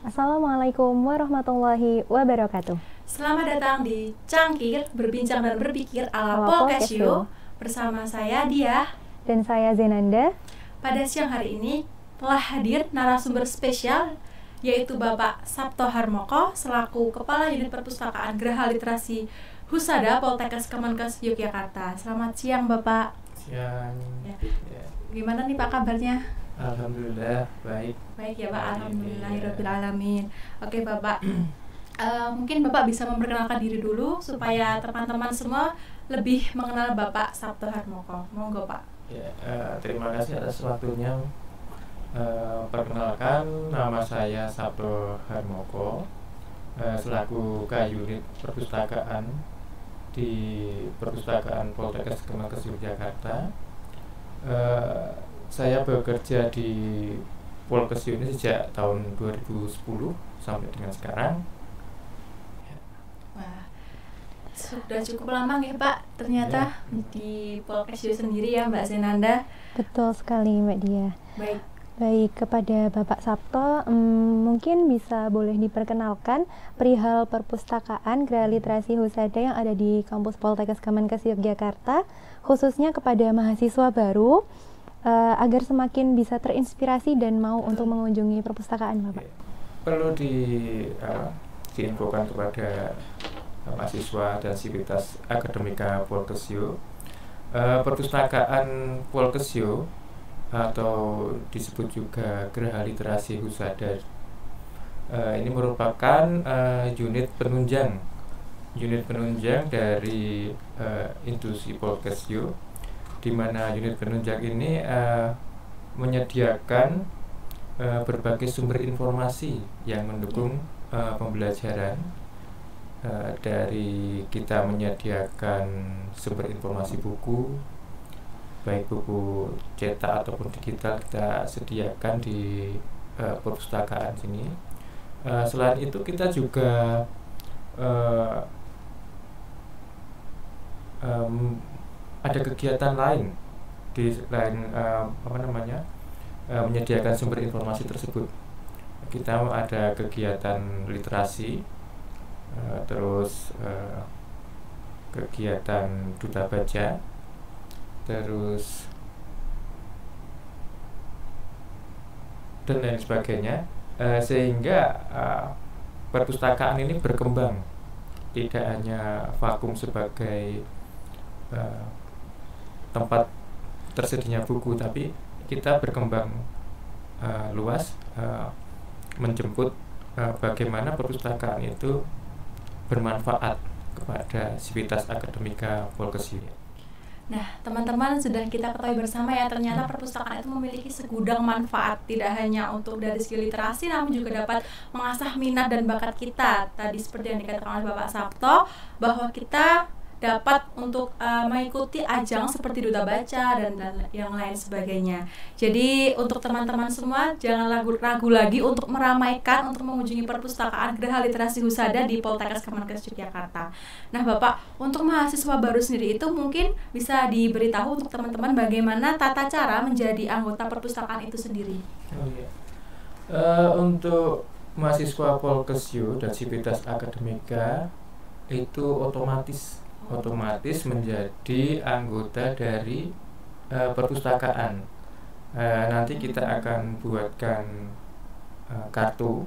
Assalamualaikum warahmatullahi wabarakatuh. Selamat datang di Cangkir, Berbincang dan Berpikir ala Podcast You. Bersama saya Dia dan saya Zenanda. Pada siang hari ini telah hadir narasumber spesial, yaitu Bapak Sabto Harmoko selaku Kepala Unit Perpustakaan Geraha Literasi Husada Poltekkes Kemenkes Yogyakarta. Selamat siang Bapak. Siang. Ya. Gimana nih Pak kabarnya? Alhamdulillah baik. Baik ya Pak, alhamdulillahirabbil alamin. Oke Bapak, mungkin Bapak bisa memperkenalkan diri dulu supaya teman-teman semua lebih mengenal Bapak Sabto Harmoko. Monggo Pak. Ya, terima kasih atas waktunya. Perkenalkan, nama saya Sabto Harmoko, selaku Unit Perpustakaan di Perpustakaan Poltekkes Kemenkes Yogyakarta. Saya bekerja di Polkes ini sejak tahun 2010 sampai dengan sekarang. Wah, sudah cukup lama ya Pak ternyata ya. Di Polkes sendiri ya Mbak Zenanda. Betul sekali Mbak Dia. Baik, kepada Bapak Sabto, mungkin bisa boleh diperkenalkan perihal perpustakaan Geraha Literasi Husada yang ada di kampus Poltekkes Kemenkes Yogyakarta, khususnya kepada mahasiswa baru, agar semakin bisa terinspirasi dan mau untuk mengunjungi perpustakaan Bapak. Perlu diinfokan kepada mahasiswa dan sivitas akademika Polkes You. Perpustakaan Polkes You atau disebut juga Geraha Literasi Husada ini merupakan unit penunjang dari institusi Polkes You, di mana unit penunjang ini menyediakan berbagai sumber informasi yang mendukung pembelajaran. Dari kita menyediakan sumber informasi buku, baik buku cetak ataupun digital, kita sediakan di perpustakaan sini. Selain itu kita juga ada kegiatan lain di selain menyediakan sumber informasi tersebut. Kita ada kegiatan literasi, terus kegiatan duta baca, terus dan lain sebagainya, sehingga perpustakaan ini berkembang, tidak hanya vakum sebagai tempat tersedianya buku, tapi kita berkembang luas, menjemput bagaimana perpustakaan itu bermanfaat kepada sivitas akademika Polkes You. Nah, teman-teman sudah kita ketahui bersama ya, ternyata perpustakaan itu memiliki segudang manfaat, tidak hanya untuk dari segi literasi, namun juga dapat mengasah minat dan bakat kita. Tadi seperti yang dikatakan oleh Bapak Sabto, bahwa kita dapat untuk mengikuti ajang seperti duta baca dan yang lain sebagainya. Jadi untuk teman-teman semua jangan ragu lagi untuk meramaikan untuk mengunjungi perpustakaan Geraha Literasi Husada di Poltekkes Kemenkes Yogyakarta. Nah Bapak, untuk mahasiswa baru sendiri itu mungkin bisa diberitahu untuk teman-teman bagaimana tata cara menjadi anggota perpustakaan itu sendiri. Untuk mahasiswa Polkes You dan sivitas akademika itu otomatis menjadi anggota dari perpustakaan. Nanti kita akan buatkan kartu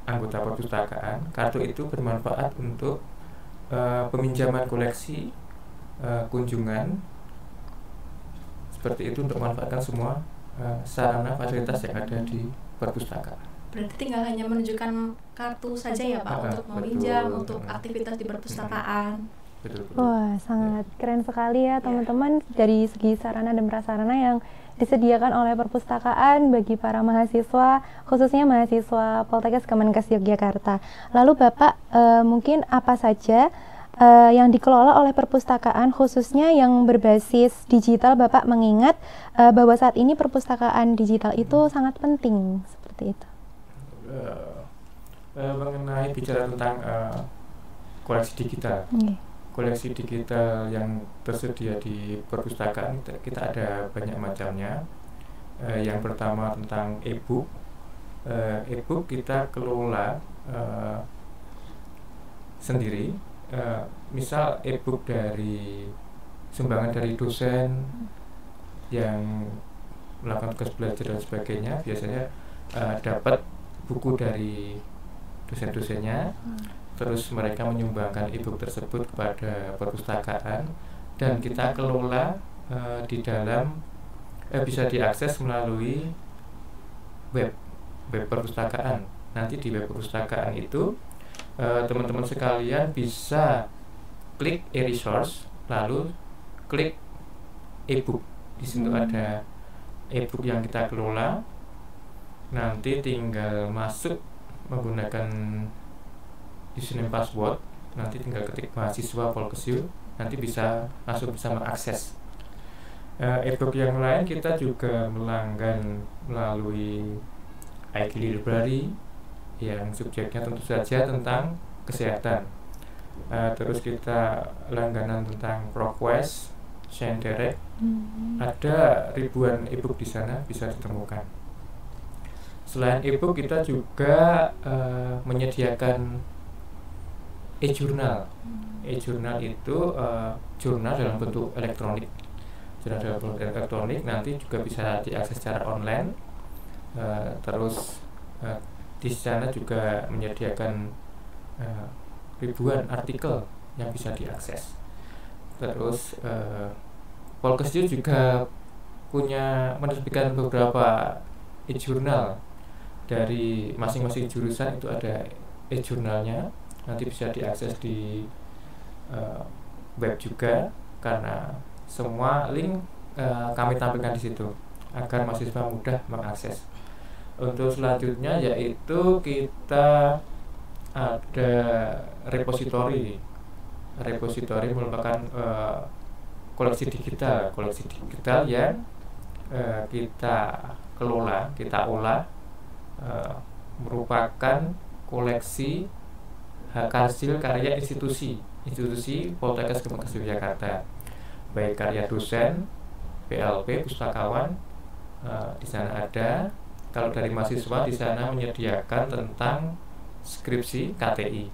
anggota perpustakaan. Kartu itu bermanfaat untuk peminjaman koleksi, kunjungan, seperti itu, untuk memanfaatkan semua sarana fasilitas yang ada di perpustakaan. Berarti tinggal hanya menunjukkan kartu saja ya Pak, untuk meminjam, untuk aktivitas di perpustakaan. betul. Wah, sangat keren sekali ya teman-teman, dari segi sarana dan prasarana yang disediakan oleh perpustakaan bagi para mahasiswa, khususnya mahasiswa Poltekkes Kemenkes Yogyakarta. Lalu Bapak, mungkin apa saja yang dikelola oleh perpustakaan khususnya yang berbasis digital, Bapak, mengingat bahwa saat ini perpustakaan digital itu sangat penting, seperti itu. Mengenai bicara tentang koleksi digital, koleksi digital yang tersedia di perpustakaan, kita ada banyak macamnya. Yang pertama tentang e-book. E-book kita kelola sendiri. Misal e-book dari sumbangan dari dosen yang melakukan tugas belajar dan sebagainya, biasanya dapat buku dari dosen-dosennya, terus mereka menyumbangkan e-book tersebut kepada perpustakaan, dan kita kelola di dalam bisa diakses melalui web perpustakaan. Nanti di web perpustakaan itu teman-teman sekalian bisa klik e-resource, lalu klik e-book. Di situ ada e-book yang kita kelola. Nanti tinggal masuk menggunakan username password, nanti tinggal ketik mahasiswa Polkes, nanti langsung bisa mengakses. E-book yang lain kita juga melanggan melalui iLibrary yang subjeknya tentu saja tentang kesehatan. Terus kita langganan tentang ProQuest, ShareDirect. Ada ribuan e-book di sana bisa ditemukan. Selain e-book, kita juga menyediakan e-jurnal. E-jurnal itu jurnal dalam bentuk elektronik. Jurnal dalam bentuk elektronik nanti juga bisa diakses secara online. Terus di sana juga menyediakan ribuan artikel yang bisa diakses. Terus Polkes juga menerbitkan beberapa e-jurnal dari masing-masing jurusan, itu ada e-jurnalnya, nanti bisa diakses di web juga, karena semua link kami tampilkan di situ agar mahasiswa mudah mengakses. Untuk selanjutnya yaitu kita ada repositori. Repositori merupakan koleksi digital yang kita kelola, kita olah, merupakan koleksi hasil karya institusi Poltekkes Kemenkes Yogyakarta, baik karya dosen, PLP, pustakawan, di sana ada. Kalau dari mahasiswa di sana menyediakan tentang skripsi KTI.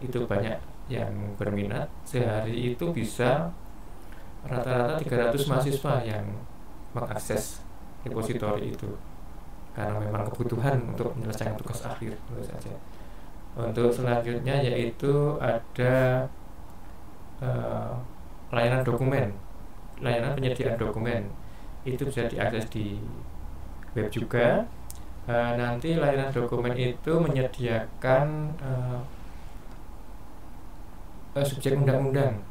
Itu banyak yang berminat. Sehari itu bisa rata-rata 300 mahasiswa yang mengakses repositori itu, karena memang kebutuhan untuk menyelesaikan tugas akhir tentu saja. Untuk selanjutnya yaitu ada layanan dokumen, layanan penyediaan dokumen, itu bisa diakses di web juga. Nanti layanan dokumen itu menyediakan subjek undang-undang,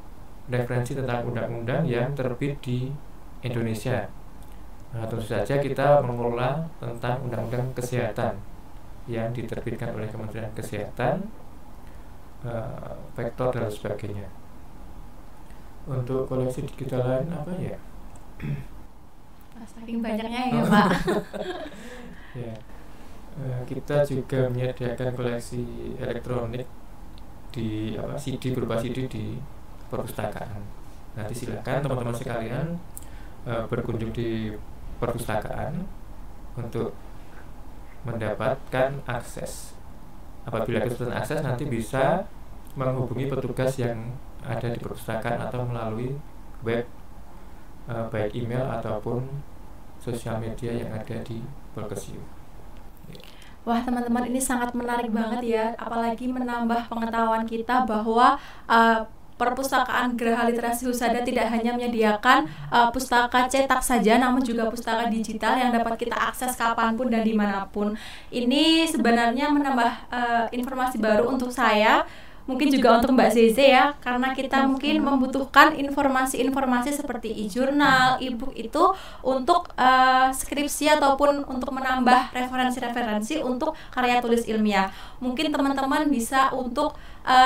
referensi tentang undang-undang yang terbit di Indonesia. Tentu saja kita mengelola tentang undang-undang kesehatan yang diterbitkan oleh Kementerian Kesehatan, vektor dan sebagainya. Untuk koleksi digital lain apa ya? Saking banyaknya ya Pak. Ya, kita juga menyediakan koleksi elektronik di CD, berupa CD di perpustakaan. Nanti silakan teman-teman sekalian berkunjung di perpustakaan untuk mendapatkan akses. Apabila kesulitan akses, nanti bisa menghubungi petugas yang ada di perpustakaan atau melalui web, baik email ataupun sosial media yang ada di Polkes. Wah teman-teman, ini sangat menarik banget ya, apalagi menambah pengetahuan kita bahwa perpustakaan Geraha Literasi Husada tidak hanya menyediakan pustaka cetak saja, namun juga pustaka digital yang dapat kita akses kapanpun dan dimanapun. Ini sebenarnya menambah informasi baru untuk saya, mungkin juga untuk Mbak Zeze ya, karena kita mungkin membutuhkan informasi-informasi seperti e-jurnal, e-book itu untuk skripsi ataupun untuk menambah referensi-referensi untuk karya tulis ilmiah. Mungkin teman-teman bisa untuk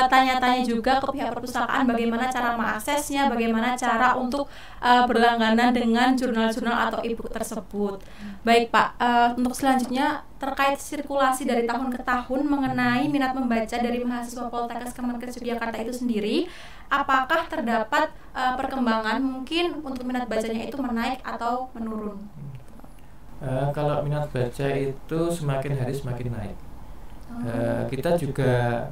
tanya-tanya juga ke pihak perpustakaan bagaimana cara mengaksesnya, bagaimana cara untuk berlangganan dengan jurnal-jurnal atau e-book tersebut. Baik Pak, untuk selanjutnya terkait sirkulasi dari tahun ke tahun mengenai minat membaca dari mahasiswa Poltekkes Kemenkes Yogyakarta itu sendiri, apakah terdapat perkembangan mungkin untuk minat bacanya itu menaik atau menurun? Kalau minat baca itu semakin hari semakin naik. Kita juga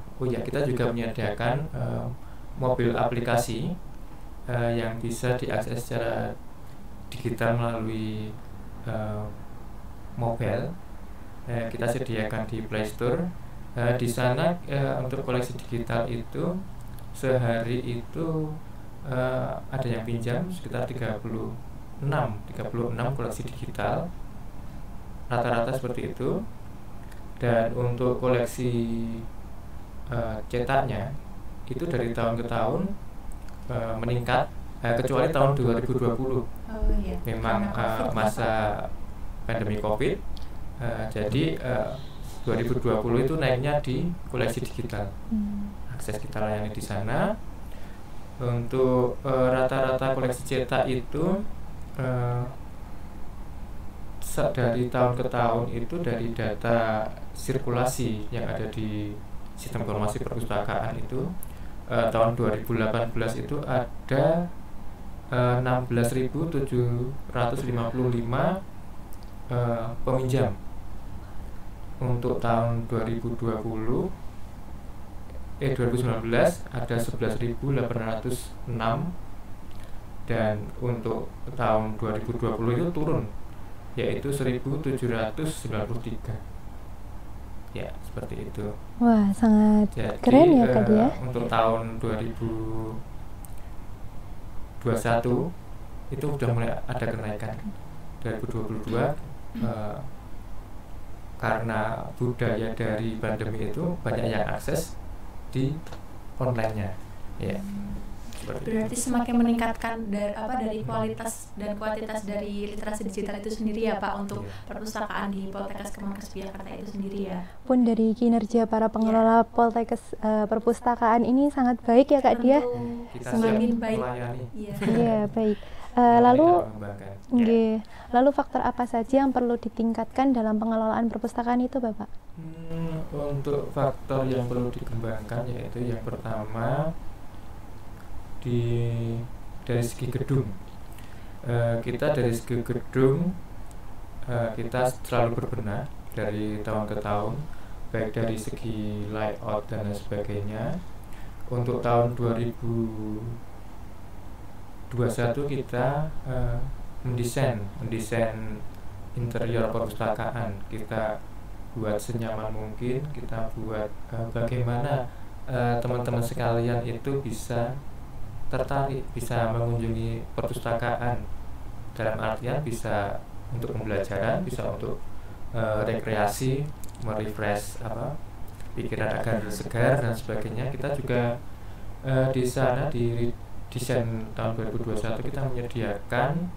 menyediakan mobil aplikasi yang bisa diakses secara digital melalui mobile. Kita sediakan di Play Store. Di sana untuk koleksi digital itu sehari itu ada yang pinjam sekitar 36 koleksi digital, rata-rata seperti itu. Dan untuk koleksi cetaknya itu dari tahun ke tahun meningkat, kecuali tahun 2020. Memang masa pandemi Covid, jadi 2020 itu naiknya di koleksi digital. Akses kita layani di sana. Untuk rata-rata koleksi cetak itu dari tahun ke tahun itu dari data sirkulasi yang ada di sistem informasi perpustakaan itu tahun 2018 itu ada 16.755 peminjam. Untuk tahun 2019 ada 11.806, dan untuk tahun 2020 itu turun, yaitu 1.793. Ya, seperti itu. Wah, sangat jadi, keren ya Kak Dia. Untuk tahun 2021 itu sudah mulai ada kenaikan. 2022 karena budaya dari pandemi itu banyak yang akses di online-nya. Ya. Berarti semakin meningkatkan dari kualitas dan kuantitas dari literasi digital itu sendiri ya Pak, untuk perpustakaan di Poltekkes Kemenkes Yogyakarta itu sendiri ya. Pun dari kinerja para pengelola Poltekkes perpustakaan ini sangat baik ya Kak Dia. Semakin baik. Iya, baik. Lalu faktor apa saja yang perlu ditingkatkan dalam pengelolaan perpustakaan itu Bapak? Untuk faktor yang perlu dikembangkan yaitu yang pertama dari segi gedung. Kita dari segi gedung kita selalu berbenah dari tahun ke tahun, baik dari segi layout dan lain sebagainya. Untuk tahun 2021 kita mendesain interior perpustakaan. Kita buat senyaman mungkin, kita buat bagaimana teman-teman sekalian itu bisa tertarik, bisa mengunjungi perpustakaan, dalam artian bisa untuk pembelajaran, bisa untuk rekreasi, merefresh pikiran agar segar dan sebagainya. Kita juga di sana di desain tahun 2021 kita menyediakan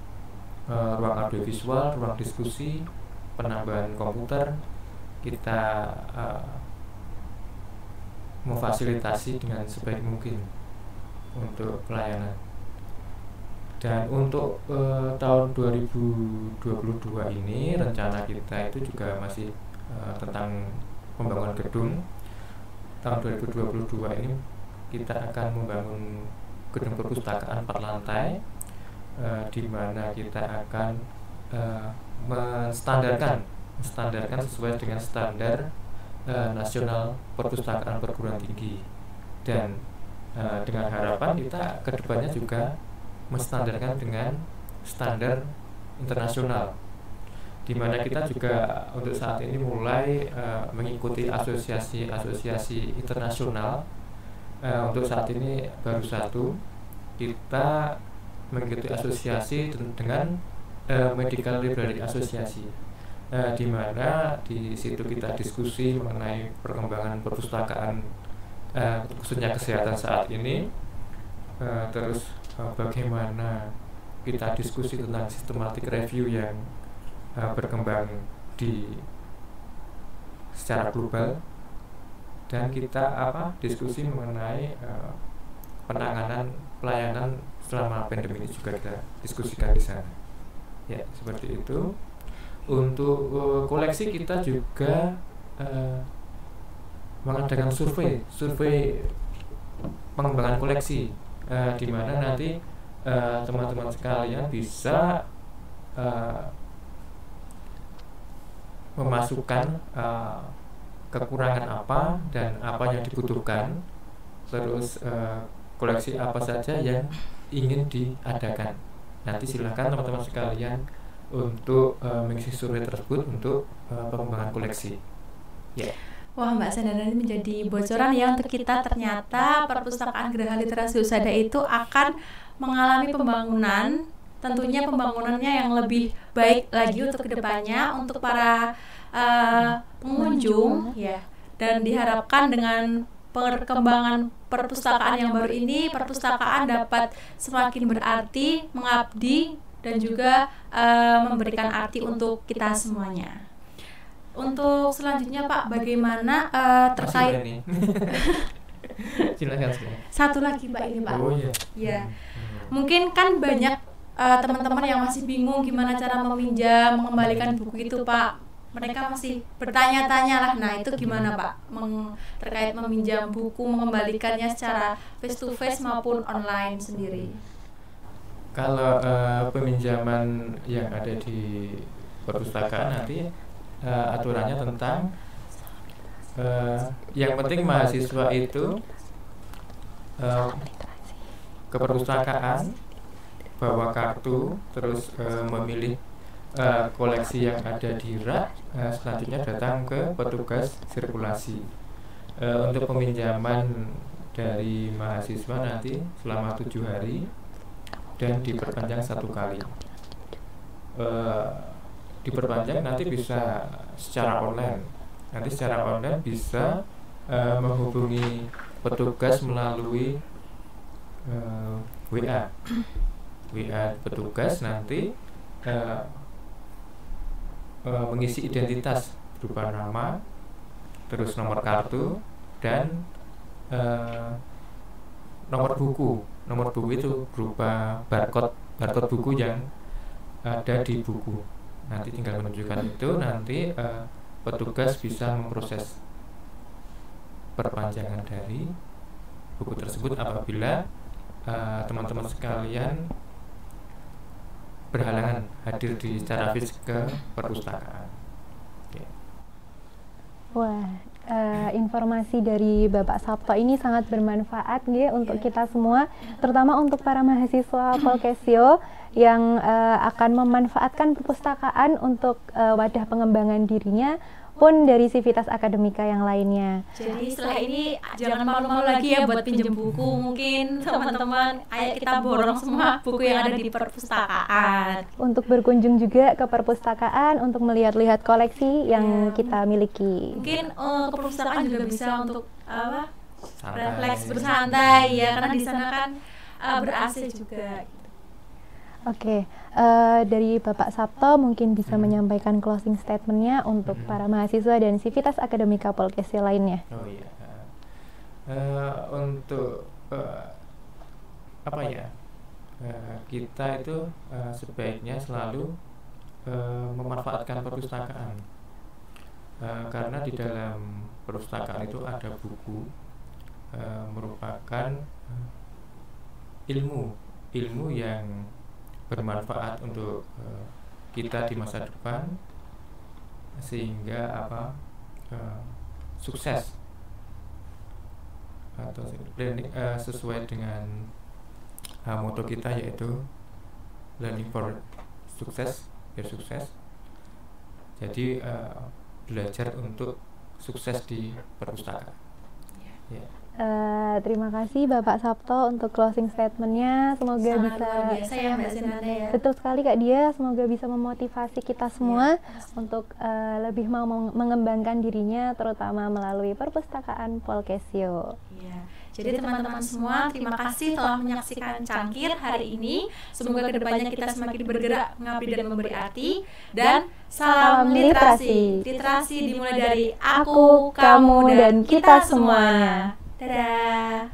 ruang audiovisual, ruang diskusi, penambahan komputer. Kita memfasilitasi dengan sebaik mungkin untuk pelayanan. Dan untuk tahun 2022 ini rencana kita itu juga masih tentang pembangunan gedung. Tahun 2022 ini kita akan membangun gedung perpustakaan 4 lantai, di mana kita akan menstandarkan sesuai dengan standar nasional perpustakaan perguruan tinggi, dan dengan harapan kita kedepannya juga menstandarkan dengan standar internasional, di mana kita juga untuk saat ini mulai mengikuti asosiasi internasional. Untuk saat ini baru satu, kita mengikuti asosiasi dengan Medical Library Association, di mana di situ kita diskusi mengenai perkembangan perpustakaan khususnya kesehatan saat ini, terus bagaimana kita diskusi tentang systematic review yang berkembang secara global, dan kita diskusi mengenai penanganan pelayanan selama pandemi ini juga kita diskusikan di sana. Ya, seperti itu. Untuk koleksi kita juga mengadakan survei pengembangan koleksi, di mana nanti teman-teman sekalian bisa memasukkan kekurangan apa dan apa yang dibutuhkan, terus koleksi apa saja yang ingin diadakan. Nanti silakan teman-teman sekalian untuk mengisi survei tersebut untuk pengembangan koleksi. Yeah. Wah, Mbak Sandana, ini menjadi bocoran ya untuk kita. Ternyata perpustakaan Geraha Literasi Husada itu akan mengalami pembangunan, tentunya pembangunannya yang lebih baik lagi untuk kedepannya untuk para pengunjung ya. Dan diharapkan dengan perkembangan perpustakaan yang baru ini, perpustakaan dapat semakin berarti, mengabdi, dan juga memberikan arti untuk kita semuanya. Untuk selanjutnya Pak, bagaimana terkait satu lagi Pak ini Pak. Oh iya. Ya, mungkin kan banyak teman-teman yang masih bingung gimana cara meminjam, mengembalikan buku itu Pak. Mereka masih bertanya-tanya lah. Nah, itu gimana Pak terkait meminjam buku, mengembalikannya secara face to face maupun online sendiri? Kalau peminjaman yang ada di perpustakaan nanti aturannya tentang yang penting mahasiswa itu ke perpustakaan, bawa kartu, terus memilih koleksi yang ada di rak, selanjutnya datang ke petugas sirkulasi. Untuk peminjaman dari mahasiswa nanti selama 7 hari dan diperpanjang 1 kali. Diperpanjang nanti bisa secara online. Nanti secara online bisa menghubungi petugas melalui WA petugas, nanti mengisi identitas berupa nama, terus nomor kartu, dan nomor buku. Nomor buku itu berupa barcode buku yang ada di buku. Nanti tinggal menunjukkan itu, nanti petugas bisa memproses perpanjangan dari buku tersebut apabila teman-teman sekalian berhalangan hadir di secara fisik ke perpustakaan. Wah, informasi dari Bapak Sabto ini sangat bermanfaat ya untuk kita semua, terutama untuk para mahasiswa Polkesio yang akan memanfaatkan perpustakaan untuk wadah pengembangan dirinya pun dari Civitas Akademika yang lainnya. Jadi setelah ini jangan malu-malu lagi ya buat pinjam buku. Mungkin teman-teman, ayo kita borong semua buku yang ada di perpustakaan. Untuk berkunjung juga ke perpustakaan untuk melihat-lihat koleksi yang kita miliki. Mungkin ke perpustakaan juga bisa untuk refleks bersantai ya, karena di sana kan ber-AC juga. Oke, dari Bapak Sabto mungkin bisa menyampaikan closing statement-nya untuk para mahasiswa dan Civitas Akademika Polkesio lainnya. Oh iya, untuk kita itu sebaiknya selalu memanfaatkan perpustakaan, karena di dalam perpustakaan itu ada buku, merupakan ilmu yang bermanfaat untuk kita di masa depan, sehingga sukses atau sesuai dengan motto kita, yaitu learning for success, biar sukses. Jadi belajar untuk sukses di perpustakaan. Terima kasih Bapak Sabto untuk closing statementnya. Semoga Sangat bisa luar biasa ya Mbak Zinanda ya. Betul sekali Kak Dia. Semoga bisa memotivasi kita semua untuk lebih mau mengembangkan dirinya, terutama melalui perpustakaan Polkesio. Iya. Jadi teman-teman semua, terima kasih telah menyaksikan Cangkir hari ini. Semoga kedepannya kita semakin bergerak, mengabdi dan memberi arti. Dan salam literasi. Literasi dimulai dari aku, kamu, dan kita semuanya. Dadah.